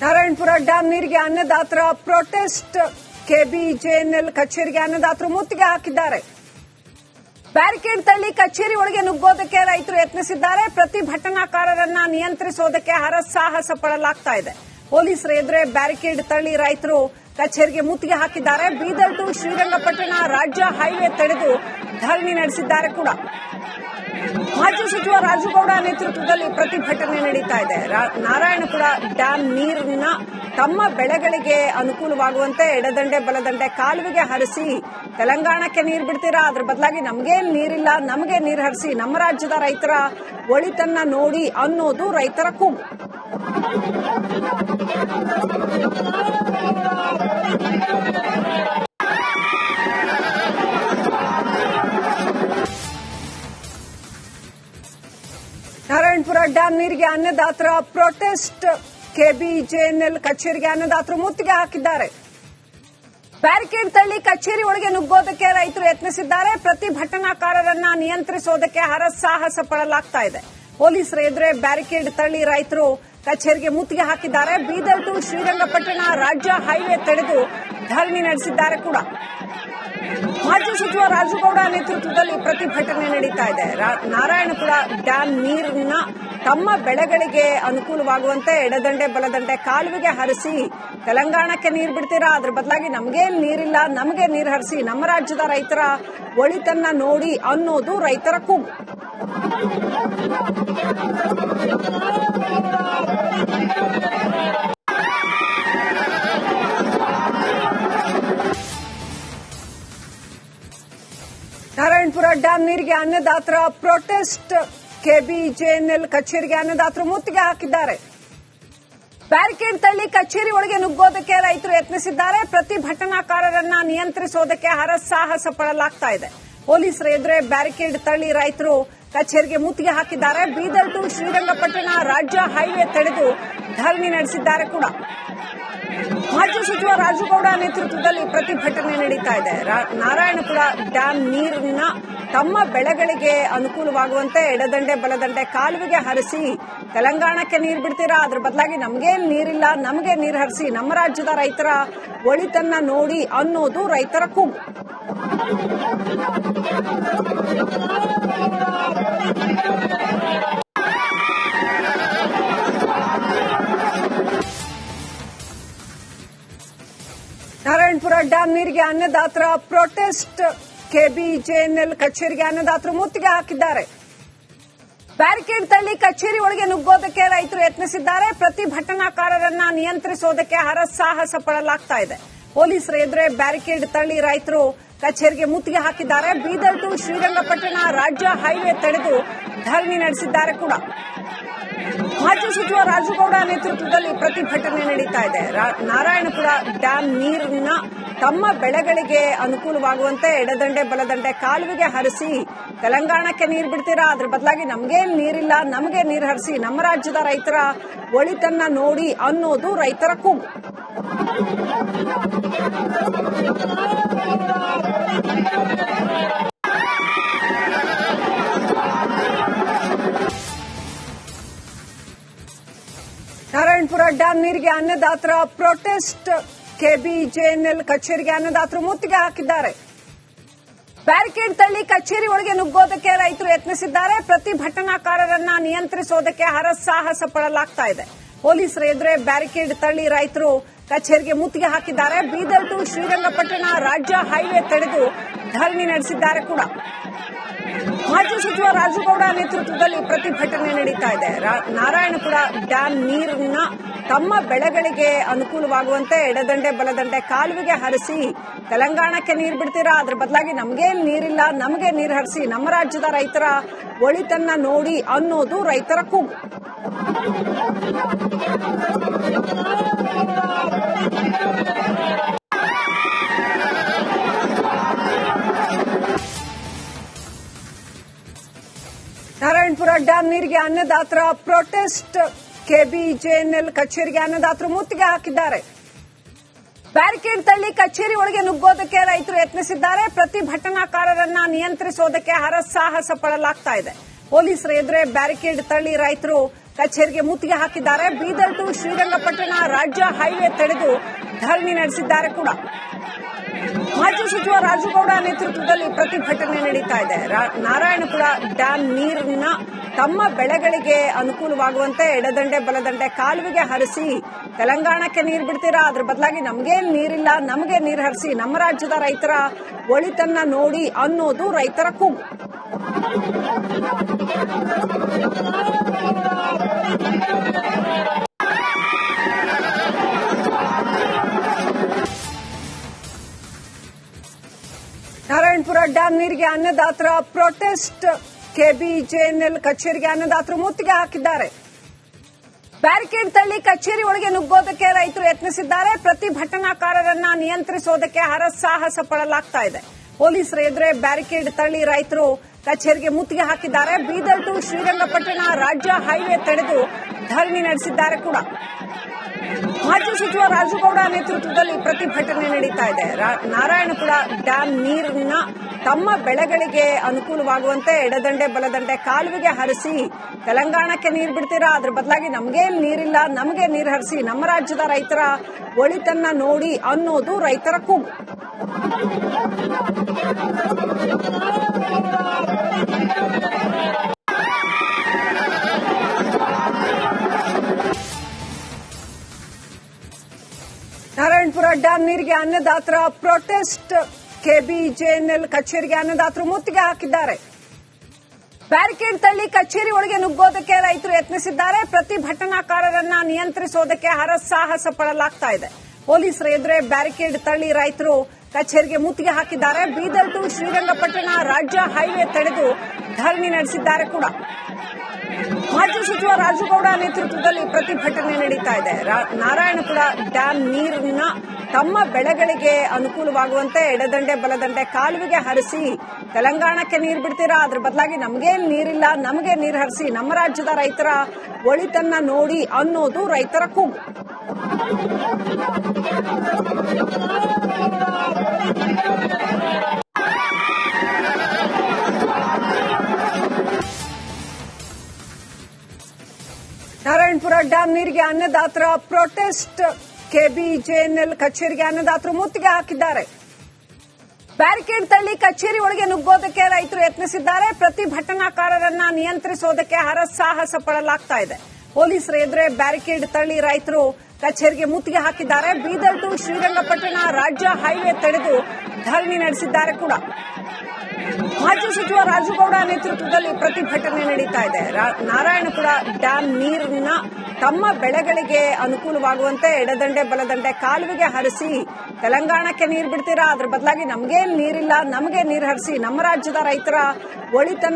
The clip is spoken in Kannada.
ನಾರಾಯಣಪುರ ಡ್ಯಾಂ ನೀರಿಗೆ ಅನ್ನದಾತರ ಪ್ರೊಟೆಸ್ಟ್. ಕೆಬಿಜೆಎನ್ಎಲ್ ಕಚೇರಿಗೆ ಅನ್ನದಾತರು ಮುತ್ತಿಗೆ ಹಾಕಿದ್ದಾರೆ. ಬ್ಯಾರಿಕೇಡ್ ತಳ್ಳಿ ಕಚೇರಿ ಒಳಗೆ ನುಗ್ಗೋದಕ್ಕೆ ರೈತರು ಯತ್ನಿಸಿದ್ದಾರೆ. ಪ್ರತಿಭಟನಾಕಾರರನ್ನ ನಿಯಂತ್ರಿಸೋದಕ್ಕೆ ಹರಸಾಹಸ ಪಡಲಾಗ್ತಾ ಇದೆ. ಪೊಲೀಸರ ಎದುರೇ ಬ್ಯಾರಿಕೇಡ್ ತಳ್ಳಿ ರೈತರು ಕಚೇರಿಗೆ ಮುತ್ತಿಗೆ ಹಾಕಿದ್ದಾರೆ. ಬೀದರ್ ಟು ಶ್ರೀರಂಗಪಟ್ಟಣ ರಾಜ್ಯ ಹೈವೇ ತಡೆದು ಧರಣಿ ನಡೆಸಿದ್ದಾರೆ ಕೂಡ. ಮಾಜಿ ಸಚಿವ ರಾಜುಗೌಡ ನೇತೃತ್ವದಲ್ಲಿ ಪ್ರತಿಭಟನೆ ನಡೀತಾ ಇದೆ. ನಾರಾಯಣಪುರ ಡ್ಯಾಂ ನೀರನ್ನ ತಮ್ಮ ಬೆಳೆಗಳಿಗೆ ಅನುಕೂಲವಾಗುವಂತೆ ಎಡದಂಡೆ ಬಲದಂಡೆ ಕಾಲುವೆಗೆ ಹರಿಸಿ ತೆಲಂಗಾಣಕ್ಕೆ ನೀರು ಬಿಡ್ತೀರಾ, ಅದ್ರ ಬದಲಾಗಿ ನಮಗೇನ್ ನೀರಿಲ್ಲ, ನಮಗೆ ನೀರು ಹರಿಸಿ, ನಮ್ಮ ರಾಜ್ಯದ ರೈತರ ಒಳಿತನ್ನ ನೋಡಿ ಅನ್ನೋದು ರೈತರ ಕೂಗು. ನಾರಾಯಣಪುರ ಡ್ಯಾಂ ನೀರಿಗೆ ಅನ್ನದಾತರ ಪ್ರೊಟೆಸ್ಟ್. ಕೆಬಿಜೆಎನ್ಎಲ್ ಕಚೇರಿಗೆ ಅನ್ನದಾತರು ಮುತ್ತಿಗೆ ಹಾಕಿದ್ದಾರೆ. ಬ್ಯಾರಿಕೇಡ್ ತಳ್ಳಿ ಕಚೇರಿ ಒಳಗೆ ನುಗ್ಗೋದಕ್ಕೆ ರೈತರು ಯತ್ನಿಸಿದ್ದಾರೆ. ಪ್ರತಿಭಟನಾಕಾರರನ್ನ ನಿಯಂತ್ರಿಸೋದಕ್ಕೆ ಹರಸಾಹಸ ಪಡಲಾಗ್ತಾ ಇದೆ. ಪೊಲೀಸರ ಎದುರೇ ಬ್ಯಾರಿಕೇಡ್ ತಳ್ಳಿ ರೈತರು ಕಚೇರಿಗೆ ಮುತ್ತಿಗೆ ಹಾಕಿದ್ದಾರೆ. ಬೀದರ್ ಟು ಶ್ರೀರಂಗಪಟ್ಟಣ ರಾಜ್ಯ ಹೈವೇ ತಡೆದು ಧರಣಿ ನಡೆಸಿದ್ದಾರೆ ಕೂಡ. ಮಾಜಿ ಸಚಿವ ರಾಜುಗೌಡ ನೇತೃತ್ವದಲ್ಲಿ ಪ್ರತಿಭಟನೆ ನಡೀತಾ ಇದೆ. ನಾರಾಯಣಪುರ ಡ್ಯಾಂ ನೀರನ್ನ ತಮ್ಮ ಬೆಳೆಗಳಿಗೆ ಅನುಕೂಲವಾಗುವಂತೆ ಎಡದಂಡೆ ಬಲದಂಡೆ ಕಾಲುವೆಗೆ ಹರಿಸಿ ತೆಲಂಗಾಣಕ್ಕೆ ನೀರು ಬಿಡ್ತೀರಾ, ಅದ್ರ ಬದಲಾಗಿ ನಮಗೇನ್ ನೀರಿಲ್ಲ, ನಮಗೆ ನೀರು ಹರಿಸಿ, ನಮ್ಮ ರಾಜ್ಯದ ರೈತರ ಒಳಿತನ್ನ ನೋಡಿ ಅನ್ನೋದು ರೈತರ ಕೂಗು. ನಾರಾಯಣಪುರ ಡ್ಯಾಂ ನೀರಿಗೆ ಅನ್ನದಾತರ ಪ್ರೊಟೆಸ್ಟ್. ಕೆಬಿಜೆಎನ್ಎಲ್ ಕಚೇರಿಗೆ ಅನ್ನದಾತರು ಮುತ್ತಿಗೆ ಹಾಕಿದ್ದಾರೆ. ಬ್ಯಾರಿಕೇಡ್ ತಳ್ಳಿ ಕಚೇರಿ ಒಳಗೆ ನುಗ್ಗೋದಕ್ಕೆ ರೈತರು ಯತ್ನಿಸಿದ್ದಾರೆ. ಪ್ರತಿಭಟನಾಕಾರರನ್ನ ನಿಯಂತ್ರಿಸೋದಕ್ಕೆ ಹರಸಾಹಸ ಪಡಲಾಗ್ತಾ ಇದೆ. ಪೊಲೀಸರ ಎದುರೇ ಬ್ಯಾರಿಕೇಡ್ ತಳ್ಳಿ ರೈತರು ಕಚೇರಿಗೆ ಮುತ್ತಿಗೆ ಹಾಕಿದ್ದಾರೆ. ಬೀದರ್ ಟು ಶ್ರೀರಂಗಪಟ್ಟಣ ರಾಜ್ಯ ಹೈವೇ ತಡೆದು ಧರಣಿ ನಡೆಸಿದ್ದಾರೆ ಕೂಡ. ಮಾಜಿ ಸಚಿವ ರಾಜುಗೌಡ ನೇತೃತ್ವದಲ್ಲಿ ಪ್ರತಿಭಟನೆ ನಡೀತಾ ಇದೆ. ನಾರಾಯಣಪುರ ಡ್ಯಾಂ ನೀರನ್ನ ತಮ್ಮ ಬೆಳೆಗಳಿಗೆ ಅನುಕೂಲವಾಗುವಂತೆ ಎಡದಂಡೆ ಬಲದಂಡೆ ಕಾಲುವೆಗೆ ಹರಿಸಿ ತೆಲಂಗಾಣಕ್ಕೆ ನೀರು ಬಿಡ್ತೀರಾ, ಅದ್ರ ಬದಲಾಗಿ ನಮಗೇನ್ ನೀರಿಲ್ಲ, ನಮಗೆ ನೀರು ಹರಿಸಿ, ನಮ್ಮ ರಾಜ್ಯದ ರೈತರ ಒಳಿತನ್ನ ನೋಡಿ ಅನ್ನೋದು ರೈತರ ಕೂಗು. ನಾರಾಯಣಪುರ ಡ್ಯಾಂ ನೀರಿಗೆ ಅನ್ನದಾತರ ಪ್ರೊಟೆಸ್ಟ್. ಕೆಬಿಜೆಎನ್ಎಲ್ ಕಚೇರಿಗೆ ಅನ್ನದಾತರು ಮುತ್ತಿಗೆ ಹಾಕಿದ್ದಾರೆ. ಬ್ಯಾರಿಕೇಡ್ ತಳ್ಳಿ ಕಚೇರಿ ಒಳಗೆ ನುಗ್ಗೋದಕ್ಕೆ ರೈತರು ಯತ್ನಿಸಿದ್ದಾರೆ. ಪ್ರತಿಭಟನಾಕಾರರನ್ನ ನಿಯಂತ್ರಿಸೋದಕ್ಕೆ ಹರಸಾಹಸ ಪಡಲಾಗ್ತಾ ಇದೆ. ಪೊಲೀಸರ ಎದುರೇ ಬ್ಯಾರಿಕೇಡ್ ತಳ್ಳಿ ರೈತರು ಕಚೇರಿಗೆ ಮುತ್ತಿಗೆ ಹಾಕಿದ್ದಾರೆ. ಬೀದರ್ ಟು ಶ್ರೀರಂಗಪಟ್ಟಣ ರಾಜ್ಯ ಹೈವೇ ತಡೆದು ಧರಣಿ ನಡೆಸಿದ್ದಾರೆ ಕೂಡ. ಮಾಜಿ ಸಚಿವ ರಾಜುಗೌಡ ನೇತೃತ್ವದಲ್ಲಿ ಪ್ರತಿಭಟನೆ ನಡೀತಾ ಇದೆ. ನಾರಾಯಣಪುರ ಡ್ಯಾಂ ನೀರನ್ನ ತಮ್ಮ ಬೆಳೆಗಳಿಗೆ ಅನುಕೂಲವಾಗುವಂತೆ ಎಡದಂಡೆ ಬಲದಂಡೆ ಕಾಲುವೆಗೆ ಹರಿಸಿ ತೆಲಂಗಾಣಕ್ಕೆ ನೀರು ಬಿಡ್ತೀರಾ, ಅದ್ರ ಬದಲಾಗಿ ನಮಗೇನ್ ನೀರಿಲ್ಲ, ನಮಗೆ ನೀರು ಹರಿಸಿ, ನಮ್ಮ ರಾಜ್ಯದ ರೈತರ ಒಳಿತನ್ನ ನೋಡಿ ಅನ್ನೋದು ರೈತರ ಕೂಗು. ನಾರಾಯಣಪುರ ಡ್ಯಾಂ ನೀರಿಗೆ ಅನ್ನದಾತರ ಪ್ರೊಟೆಸ್ಟ್. ಕೆಬಿಜೆಎನ್ಎಲ್ ಕಚೇರಿಗೆ ಅನ್ನದಾತರು ಮುತ್ತಿಗೆ ಹಾಕಿದ್ದಾರೆ. ಬ್ಯಾರಿಕೇಡ್ ತಳ್ಳಿ ಕಚೇರಿ ಒಳಗೆ ನುಗ್ಗೋದಕ್ಕೆ ರೈತರು ಯತ್ನಿಸಿದ್ದಾರೆ. ಪ್ರತಿಭಟನಾಕಾರರನ್ನ ನಿಯಂತ್ರಿಸೋದಕ್ಕೆ ಹರಸಾಹಸ ಪಡಲಾಗ್ತಾ ಇದೆ. ಪೊಲೀಸರ ಎದುರೇ ಬ್ಯಾರಿಕೇಡ್ ತಳ್ಳಿ ರೈತರು ಕಚೇರಿಗೆ ಮುತ್ತಿಗೆ ಹಾಕಿದ್ದಾರೆ. ಬೀದರ್ ಟು ಶ್ರೀರಂಗಪಟ್ಟಣ ರಾಜ್ಯ ಹೈವೇ ತಡೆದು ಧರಣಿ ನಡೆಸಿದ್ದಾರೆ ಕೂಡ. ಮಾಜಿ ಸಚಿವ ರಾಜುಗೌಡ ನೇತೃತ್ವದಲ್ಲಿ ಪ್ರತಿಭಟನೆ ನಡೀತಾ ಇದೆ. ನಾರಾಯಣಪುರ ಡ್ಯಾಂ ನೀರನ್ನ ತಮ್ಮ ಬೆಳೆಗಳಿಗೆ ಅನುಕೂಲವಾಗುವಂತೆ ಎಡದಂಡೆ ಬಲದಂಡೆ ಕಾಲುವೆಗೆ ಹರಿಸಿ ತೆಲಂಗಾಣಕ್ಕೆ ನೀರು ಬಿಡ್ತೀರಾ, ಅದ್ರ ಬದಲಾಗಿ ನಮಗೇನ್ ನೀರಿಲ್ಲ, ನಮಗೆ ನೀರು ಹರಿಸಿ, ನಮ್ಮ ರಾಜ್ಯದ ರೈತರ ಒಳಿತನ್ನ ನೋಡಿ ಅನ್ನೋದು ರೈತರ ಕೂಗು. ನಾರಾಯಣಪುರ ಡ್ಯಾಂ ನೀರಿಗೆ ಅನ್ನದಾತರ ಪ್ರೊಟೆಸ್ಟ್. ಕೆಬಿಜೆಎನ್ಎಲ್ ಕಚೇರಿಗೆ ಅನ್ನದಾತರು ಮುತ್ತಿಗೆ ಹಾಕಿದ್ದಾರೆ. ಬ್ಯಾರಿಕೇಡ್ ತಳ್ಳಿ ಕಚೇರಿ ಒಳಗೆ ನುಗ್ಗೋದಕ್ಕೆ ರೈತರು ಯತ್ನಿಸಿದ್ದಾರೆ. ಪ್ರತಿಭಟನಾಕಾರರನ್ನ ನಿಯಂತ್ರಿಸೋದಕ್ಕೆ ಹರಸಾಹಸ ಪಡಲಾಗ್ತಾ ಇದೆ. ಪೊಲೀಸರ ಎದುರೇ ಬ್ಯಾರಿಕೇಡ್ ತಳ್ಳಿ ರೈತರು ಕಚೇರಿಗೆ ಮುತ್ತಿಗೆ ಹಾಕಿದ್ದಾರೆ. ಬೀದರ್ ಟು ಶ್ರೀರಂಗಪಟ್ಟಣ ರಾಜ್ಯ ಹೈವೇ ತಡೆದು ಧರಣಿ ನಡೆಸಿದ್ದಾರೆ ಕೂಡ. ಮಾಜಿ ಸಚಿವ ರಾಜುಗೌಡ ನೇತೃತ್ವದಲ್ಲಿ ಪ್ರತಿಭಟನೆ ನಡೀತಾ ಇದೆ. ನಾರಾಯಣಪುರ ಡ್ಯಾಂ ನೀರನ್ನ ತಮ್ಮ ಬೆಳೆಗಳಿಗೆ ಅನುಕೂಲವಾಗುವಂತೆ ಎಡದಂಡೆ ಬಲದಂಡೆ ಕಾಲುವೆಗೆ ಹರಿಸಿ ತೆಲಂಗಾಣಕ್ಕೆ ನೀರು ಬಿಡ್ತೀರಾ, ಅದ್ರ ಬದಲಾಗಿ ನಮಗೇನ್ ನೀರಿಲ್ಲ, ನಮಗೆ ನೀರು ಹರಿಸಿ, ನಮ್ಮ ರಾಜ್ಯದ ರೈತರ ಒಳಿತನ್ನ ನೋಡಿ ಅನ್ನೋದು ರೈತರ ಕೂಗು. ನಾರಾಯಣಪುರ ಡ್ಯಾಂ ನೀರಿಗೆ ಅನ್ನದಾತರ ಪ್ರೊಟೆಸ್ಟ್. ಕೆಬಿಜೆಎನ್ಎಲ್ ಕಚೇರಿಗೆ ಅನ್ನದಾತರು ಮುತ್ತಿಗೆ ಹಾಕಿದ್ದಾರೆ. ಬ್ಯಾರಿಕೇಡ್ ತಳ್ಳಿ ಕಚೇರಿ ಒಳಗೆ ನುಗ್ಗೋದಕ್ಕೆ ರೈತರು ಯತ್ನಿಸಿದ್ದಾರೆ. ಪ್ರತಿಭಟನಾಕಾರರನ್ನ ನಿಯಂತ್ರಿಸೋದಕ್ಕೆ ಹರಸಾಹಸ ಪಡಲಾಗ್ತಾ ಇದೆ. ಪೊಲೀಸರ ಎದುರೇ ಬ್ಯಾರಿಕೇಡ್ ತಳ್ಳಿ ರೈತರು ಕಚೇರಿಗೆ ಮುತ್ತಿಗೆ ಹಾಕಿದ್ದಾರೆ. ಬೀದರ್ ಟು ಶ್ರೀರಂಗಪಟ್ಟಣ ರಾಜ್ಯ ಹೈವೇ ತಡೆದು ಧರಣಿ ನಡೆಸಿದ್ದಾರೆ ಕೂಡ. ಮಾಜಿ ಸಚಿವ ರಾಜುಗೌಡ ನೇತೃತ್ವದಲ್ಲಿ ಪ್ರತಿಭಟನೆ ನಡೀತಾ ಇದೆ. ನಾರಾಯಣಪುರ ಡ್ಯಾಂ ನೀರನ್ನ ತಮ್ಮ ಬೆಳೆಗಳಿಗೆ ಅನುಕೂಲವಾಗುವಂತೆ ಎಡದಂಡೆ ಬಲದಂಡೆ ಕಾಲುವೆಗೆ ಹರಿಸಿ ತೆಲಂಗಾಣಕ್ಕೆ ನೀರು ಬಿಡ್ತೀರಾ, ಅದ್ರ ಬದಲಾಗಿ ನಮಗೇನ್ ನೀರಿಲ್ಲ, ನಮಗೆ ನೀರು ಹರಿಸಿ, ನಮ್ಮ ರಾಜ್ಯದ ರೈತರ ಒಳಿತನ್ನ ನೋಡಿ ಅನ್ನೋದು ರೈತರ ಕೂಗು. ನಾರಾಯಣಪುರ ಡ್ಯಾಂ ನೀರಿಗೆ ಅನ್ನದಾತರ ಪ್ರೊಟೆಸ್ಟ್. ಕೆಬಿಜೆಎನ್ಎಲ್ ಕಚೇರಿಗೆ ಅನ್ನದಾತರು ಮುತ್ತಿಗೆ ಹಾಕಿದ್ದಾರೆ. ಬ್ಯಾರಿಕೇಡ್ ತಳ್ಳಿ ಕಚೇರಿ ಒಳಗೆ ನುಗ್ಗೋದಕ್ಕೆ ರೈತರು ಯತ್ನಿಸಿದ್ದಾರೆ. ಪ್ರತಿಭಟನಾಕಾರರನ್ನ ನಿಯಂತ್ರಿಸೋದಕ್ಕೆ ಹರಸಾಹಸ ಪಡಲಾಗ್ತಾ ಇದೆ. ಪೊಲೀಸರ ಎದುರೇ ಬ್ಯಾರಿಕೇಡ್ ತಳ್ಳಿ ರೈತರು ಕಚೇರಿಗೆ ಮುತ್ತಿಗೆ ಹಾಕಿದ್ದಾರೆ. ಬೀದರ್ ಟು ಶ್ರೀರಂಗಪಟ್ಟಣ ರಾಜ್ಯ ಹೈವೇ ತಡೆದು ಧರಣಿ ನಡೆಸಿದ್ದಾರೆ ಕೂಡ. ಮಾಜಿ ಸಚಿವ ರಾಜುಗೌಡ ನೇತೃತ್ವದಲ್ಲಿ ಪ್ರತಿಭಟನೆ ನಡೀತಾ ಇದೆ. ನಾರಾಯಣಪುರ ಡ್ಯಾಂ ನೀರನ್ನ ತಮ್ಮ ಬೆಳೆಗಳಿಗೆ ಅನುಕೂಲವಾಗುವಂತೆ ಎಡದಂಡೆ ಬಲದಂಡೆ ಕಾಲುವೆಗೆ ಹರಿಸಿ ತೆಲಂಗಾಣಕ್ಕೆ ನೀರು ಬಿಡ್ತೀರಾ, ಅದ್ರ ಬದಲಾಗಿ ನಮಗೇನ್ ನೀರಿಲ್ಲ, ನಮಗೆ ನೀರು ಹರಿಸಿ, ನಮ್ಮ ರಾಜ್ಯದ ರೈತರ ಒಳಿತನ್ನ ನೋಡಿ ಅನ್ನೋದು ರೈತರ ಕೂಗು. ನಾರಾಯಣಪುರ ಡ್ಯಾಂ ನೀರಿಗೆ ಅನ್ನದಾತರ ಪ್ರೊಟೆಸ್ಟ್. ಕೆಬಿಜೆಎನ್ಎಲ್ ಕಚೇರಿಗೆ ಅನ್ನದಾತರು ಮುತ್ತಿಗೆ ಹಾಕಿದ್ದಾರೆ. ಬ್ಯಾರಿಕೇಡ್ ತಳ್ಳಿ ಕಚೇರಿ ಒಳಗೆ ನುಗ್ಗೋದಕ್ಕೆ ರೈತರು ಯತ್ನಿಸಿದ್ದಾರೆ. ಪ್ರತಿಭಟನಾಕಾರರನ್ನ ನಿಯಂತ್ರಿಸೋದಕ್ಕೆ ಹರಸಾಹಸ ಪಡಲಾಗ್ತಾ ಇದೆ. ಪೊಲೀಸರ ಎದುರೇ ಬ್ಯಾರಿಕೇಡ್ ತಳ್ಳಿ ರೈತರು ಕಚೇರಿಗೆ ಮುತ್ತಿಗೆ ಹಾಕಿದ್ದಾರೆ. ಬೀದರ್ ಟು ಶ್ರೀರಂಗಪಟ್ಟಣ ರಾಜ್ಯ ಹೈವೇ ತಡೆದು ಧರಣಿ ನಡೆಸಿದ್ದಾರೆ ಕೂಡ. ಮಾಜಿ ಸಚಿವ ರಾಜುಗೌಡ ನೇತೃತ್ವದಲ್ಲಿ ಪ್ರತಿಭಟನೆ ನಡೀತಾ ಇದೆ. ನಾರಾಯಣಪುರ ಡ್ಯಾಂ ನೀರನ್ನ ತಮ್ಮ ಬೆಳೆಗಳಿಗೆ ಅನುಕೂಲವಾಗುವಂತೆ ಎಡದಂಡೆ ಬಲದಂಡೆ ಕಾಲುವೆಗೆ ಹರಿಸಿ ತೆಲಂಗಾಣಕ್ಕೆ ನೀರು ಬಿಡ್ತೀರಾ, ಅದ್ರ ಬದಲಾಗಿ ನಮಗೇನ್ ನೀರಿಲ್ಲ, ನಮಗೆ ನೀರು ಹರಿಸಿ, ನಮ್ಮ ರಾಜ್ಯದ ರೈತರ ಒಳಿತನ್ನ